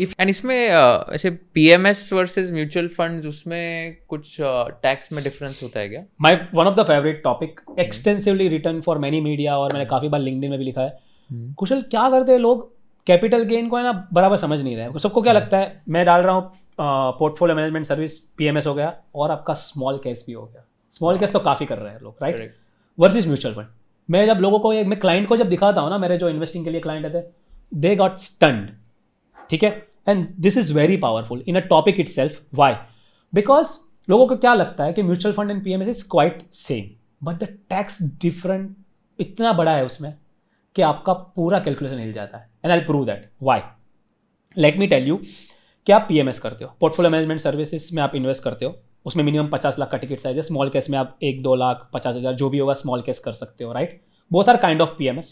And इसमें ऐसे PMS versus mutual funds, उसमें कुछ टैक्स में डिफरेंस होता है क्या? My one of the favourite topic, extensively return for many media, और मैंने काफ़ी बार लिंक्डइन में भी लिखा है। कुशल, क्या करते हैं लोग, कैपिटल गेन को है ना बराबर समझ नहीं रहे हैं। सबको क्या लगता है, मैं डाल रहा हूँ पोर्टफोलियो मैनेजमेंट सर्विस, पीएमएस हो गया और आपका स्मॉल कैश भी हो गया। स्मॉल कैश तो काफ़ी कर रहे हैं लोग, राइट, वर्सेस म्यूचुअल फंड। मैं जब लोगों को, मैं क्लाइंट को जब दिखाता हूँ ना, मेरे जो इन्वेस्टिंग के लिए क्लाइंट रहते हैं, दे गॉट स्टन्ड, ठीक है। And this is very powerful in a topic itself. Why? Because लोगों को क्या लगता है कि mutual fund and PMS is quite same, but the tax different इतना बड़ा है उसमें कि आपका पूरा कैलकुलेशन हिल जाता है। And I will prove that. Why? Let me tell you कि आप पीएमएस करते हो, पोर्टफोलियो मैनेजमेंट सर्विसेज में आप इन्वेस्ट करते हो, उसमें मिनिमम 50 लाख का टिकट साइज है। स्मॉल कैश में आप 1-2 लाख 50,000 जो भी होगा स्मॉल कैश कर सकते हो, right. Both are kind of PMS.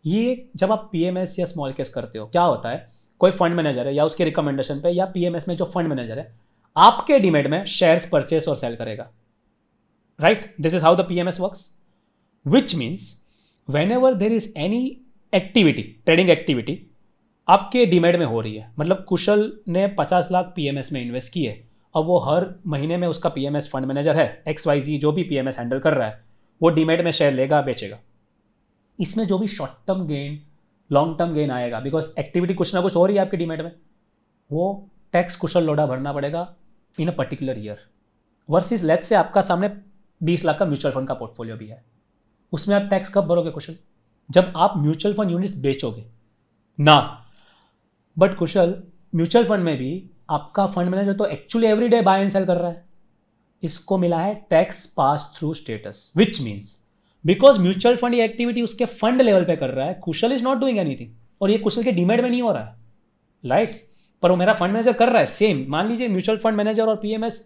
ये जब आप पीएमएस या स्मॉल कैश करते हो, क्या होता है, कोई फंड मैनेजर है या उसके रिकमेंडेशन पे, या पीएमएस में जो फंड मैनेजर है आपके डीमेट में शेयर्स परचेस और सेल करेगा, right. This is how the PMS works, which means whenever there is any activity, trading activity आपके डीमेट में हो रही है, मतलब कुशल ने 50 लाख पीएमएस में इन्वेस्ट किए, अब वो हर महीने में उसका पीएमएस फंड मैनेजर है XYZ जो भी पीएमएस हैंडल कर रहा है, वो डीमेट में शेयर लेगा, बेचेगा। इसमें जो भी short term gain, long term gain आएगा, बिकॉज एक्टिविटी कुछ ना कुछ हो रही है आपके डीमेट में, वो टैक्स कुशल लोडा भरना पड़ेगा in a particular year. Versus let's say आपका सामने 20 लाख का म्यूचुअल फंड का पोर्टफोलियो भी है, उसमें आप टैक्स कब भरोगे कुशल? जब आप म्यूचुअल फंड यूनिट्स बेचोगे ना। बट कुशल, म्यूचुअल फंड में भी आपका फंड मैनेजर तो actually every day buy and sell कर रहा है, इसको मिला है tax pass through status, which means because mutual fund ये एक्टिविटी उसके फंड लेवल पे कर रहा है, Kushal is not doing anything, और ये कुशल के डीमेट में नहीं हो रहा है, राइट। पर वो मेरा फंड मैनेजर कर रहा है सेम। मान लीजिए म्यूचुअल फंड मैनेजर और पीएमएस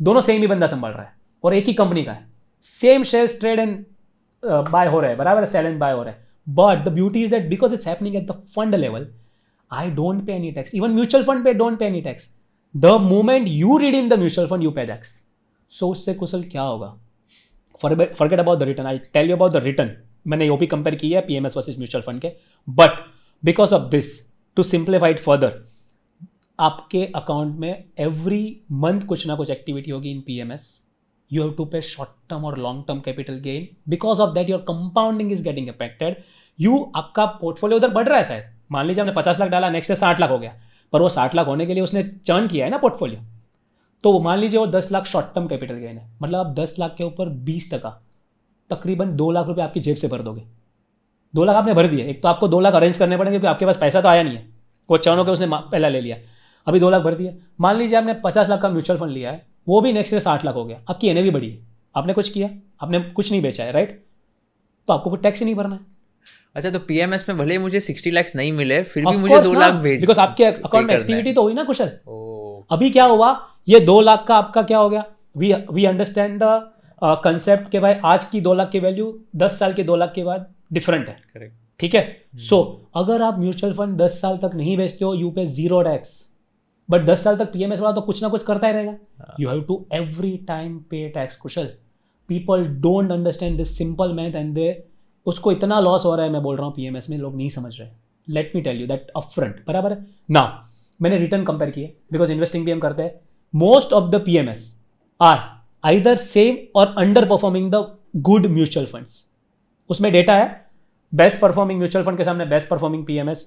दोनों सेम ही बंदा संभाल रहा है और एक ही कंपनी का है, same shares trade and buy हो रहा है, बराबर, सेल एंड बाय हो रहा है। But the beauty is that because it's happening at the fund level, I don't pay any tax. Even mutual fund pay don't pay any tax. The moment you redeem the mutual fund, you pay tax. So उससे कुशल क्या होगा? Forget about the return. I tell you about the return. मैंने OP compare की है PMS versus mutual fund के. But because of this, to simplify it further, आपके account में every month कुछ ना कुछ एक्टिविटी होगी in PMS. You have to pay short term और long term capital gain. Because of that, your compounding is getting affected. आपका portfolio उधर बढ़ रहा है शायद, मान लीजिए हमने 50 लाख डाला, नेक्स्ट से 60 लाख हो गया, पर वो 60 लाख होने के लिए उसने चर्न किया है ना पोर्टफोलियो, तो मान लीजिए वो 10 lakh short term capital gain है, मतलब आप 10 लाख के ऊपर 20%, तकरीबन 2 लाख रुपए आपकी जेब से भर दोगे। 2 लाख आपने भर दिए, एक तो आपको 2 लाख अरेंज करने पड़ेंगे क्योंकि आपके पास पैसा तो आया नहीं है, वो चर्न होकर उसने पहला ले लिया, अभी 2 लाख भर दिए। मान लीजिए आपने 50 लाख का म्यूचुअल फंड लिया है, वो भी नेक्स्ट से 60 लाख हो गया, आपकी एनएवी बढ़ी है, आपने कुछ किया, आपने कुछ नहीं बेचा है, राइट, तो आपको कोई टैक्स ही नहीं भरना है। अच्छा, तो पीएमएस में भले ही मुझे 60 लाख नहीं मिले, फिर भी मुझे 2 लाख भेज, बिकॉज आपके अकाउंट में एक्टिविटी तो हुई ना कुशल। अभी क्या हुआ, ये 2 लाख का आपका क्या हो गया, वी अंडरस्टैंड द कंसेप्ट के भाई आज की 2 लाख की वैल्यू 10 साल के 2 लाख के बाद डिफरेंट है, करेक्ट, ठीक है। सो अगर आप म्यूचुअल फंड 10 साल तक नहीं बेचते हो, यू पे 0 टैक्स, बट 10 साल तक पीएमएस वाला तो कुछ ना कुछ करता ही रहेगा, you have to every time pay tax. Kushal, people don't understand this simple math and they, उसको इतना लॉस हो रहा है, मैं बोल रहा हूँ पीएमएस में, लोग नहीं समझ रहे। Let me tell you that upfront, बराबर है ना। मैंने रिटर्न कंपेयर किए बिकॉज इन्वेस्टिंग भी हम करते हैं। Most of the PMS are either same और underperforming the good mutual funds. उसमें डेटा है, बेस्ट परफॉर्मिंग म्यूचुअल फंड के सामने बेस्ट परफॉर्मिंग पीएमएस,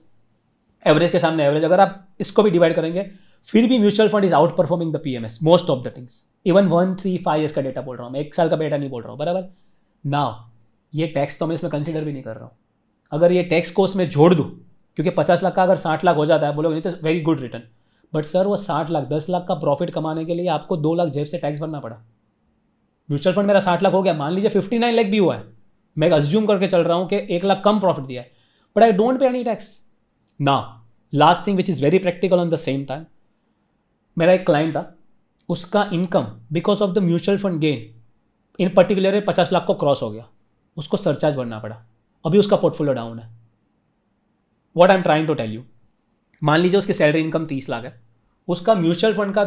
एवरेज के सामने एवरेज। अगर आप इसको भी डिवाइड करेंगे, फिर भी mutual fund is out performing the PMS most of the things. Even 1-3-5 years का डेटा बोल रहा हूँ मैं, 1 साल का डेटा नहीं बोल रहा हूँ, बराबर। नाउ ये टैक्स तो मैं इसमें कंसीडर भी नहीं कर रहा हूँ। अगर ये टैक्स को उसमें जोड़ दूँ, क्योंकि 50 लाख का अगर 60 लाख हो जाता है, बोलोगे नहीं तो very good return, but sir वो 60 लाख 10 लाख का प्रॉफिट कमाने के लिए आपको 2 लाख जेब से टैक्स भरना पड़ा। म्यूचुअल फंड मेरा 60 लाख हो गया, मान लीजिए 59 लाख भी हुआ है, मैं अज्यूम करके चल रहा हूँ कि 1 लाख कम प्रॉफिट दिया है, but I don't pay any tax. Now last thing which is very practical on the same time, मेरा एक क्लाइंट था, उसका income because of the mutual fund gain in particular 50 lakh को क्रॉस हो गया, उसको सरचार्ज भरना पड़ा, अभी उसका पोर्टफोलियो डाउन है। What I am trying to tell you, मान लीजिए उसकी सैलरी इनकम 30 लाख है, उसका म्यूचुअल फंड का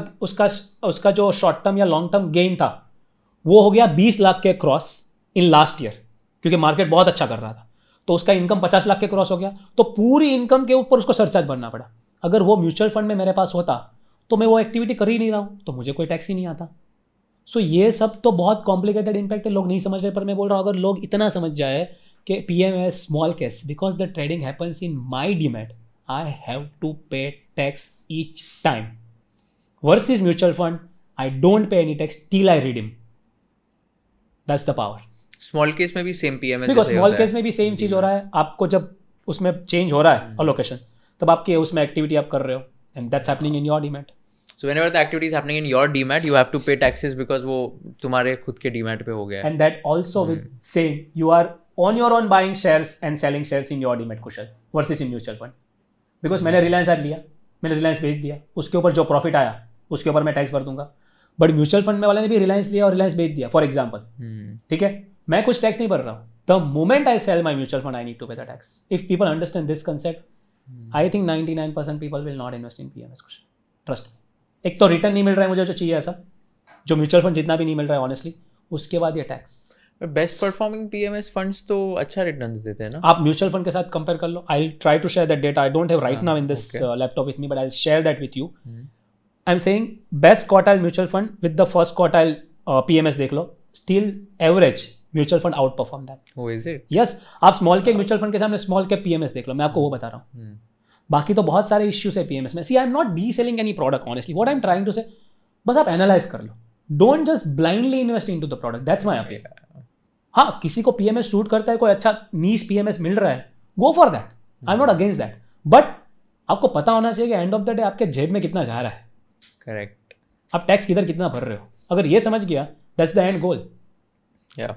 उसका जो शॉर्ट टर्म या लॉन्ग टर्म गेन था वो हो गया 20 लाख के क्रॉस इन लास्ट ईयर, क्योंकि मार्केट बहुत अच्छा कर रहा था, तो उसका इनकम 50 लाख के क्रॉस हो गया, तो पूरी इनकम के ऊपर उसको सरचार्ज भरना पड़ा। अगर वो म्यूचुअल फंड में मेरे पास होता तो मैं वो एक्टिविटी कर ही नहीं रहा हूँ, तो मुझे कोई टैक्स ही नहीं आता. सो ये सब तो बहुत कॉम्प्लिकेटेड इम्पैक्ट है, लोग नहीं समझ रहे. पर मैं बोल रहा हूँ अगर लोग इतना समझ जाए कि PMS small case, because the trading happens in my demat, I have to pay tax each time. Versus mutual fund, I don't pay any tax till I redeem. That's the power. Small case में भी same PMS because small case में भी same चीज़ हो रहा है. आपको जब उसमें चेंज हो रहा है अलोकेशन, तब आपके उसमें एक्टिविटी आप कर रहे हो, and that's happening in your demat. So whenever the activity is happening in your demat, you have to pay taxes because वो तुम्हारे खुद के demat पे हो गया है. And that also with same, you are on your own buying shares and selling shares in your demat Kusal versus in mutual fund. Because मैंने रिलायंस आज लिया, मैंने रिलायंस बेच दिया, उसके ऊपर जो प्रॉफिट आया उसके ऊपर मैं टैक्स भर दूंगा. बट म्यूचुअल फंड में वाले ने भी रिलायंस लिया और रिलायंस बेच दिया फॉर एग्जाम्पल. ठीक है, मैं कुछ टैक्स नहीं भर रहा हूँ. The moment I sell my mutual fund, I need to pay the tax. If people understand this concept, I think 99% people will not invest in PMS Kushal. Trust. एक तो रिटर्न नहीं मिल रहा है मुझे जो चाहिए ऐसा, जो म्यूचुअल फंड जितना भी नहीं मिल रहा है ऑनेस्टली, उसके बाद ये tax. Best performing PMS funds तो अच्छा रिटर्न्स देते हैं ना. आप म्यूचुअल फंड के साथ कंपेयर कर लो. I try to share that data. I don't have right now in this laptop with me, but I will share that with you. I am saying best quartile mutual fund with the first quartile PMS देख लो, still average mutual fund outperform that. Oh, is it? Yes, आप small cap mutual fund के सामने small cap PMS देख लो, मैं आपको वो बता रहा हूँ. बाकी तो बहुत सारे इश्यूज है PMS में. See I am not the selling any product honestly. What I am trying to say, बस आप एनालाइज कर लो. Don't just blindly invest into the product. That's my appeal. हाँ, किसी को PMS सूट करता है, कोई अच्छा नीश PMS मिल रहा है, go for that. I am not against that. But आपको पता होना चाहिए कि एंड ऑफ द डे आपके जेब में कितना जा रहा है. करेक्ट. आप टैक्स किधर कितना भर रहे हो. अगर ये समझ गया, that's the end goal. Yeah.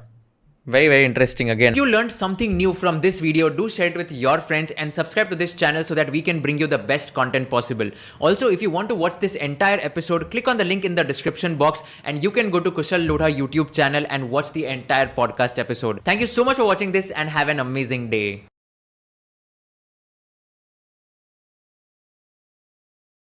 Very, very interesting again. If you learned something new from this video, do share it with your friends and subscribe to this channel so that we can bring you the best content possible. Also, if you want to watch this entire episode, click on the link in the description box and you can go to Kushal Lodha YouTube channel and watch the entire podcast episode. Thank you so much for watching this and have an amazing day.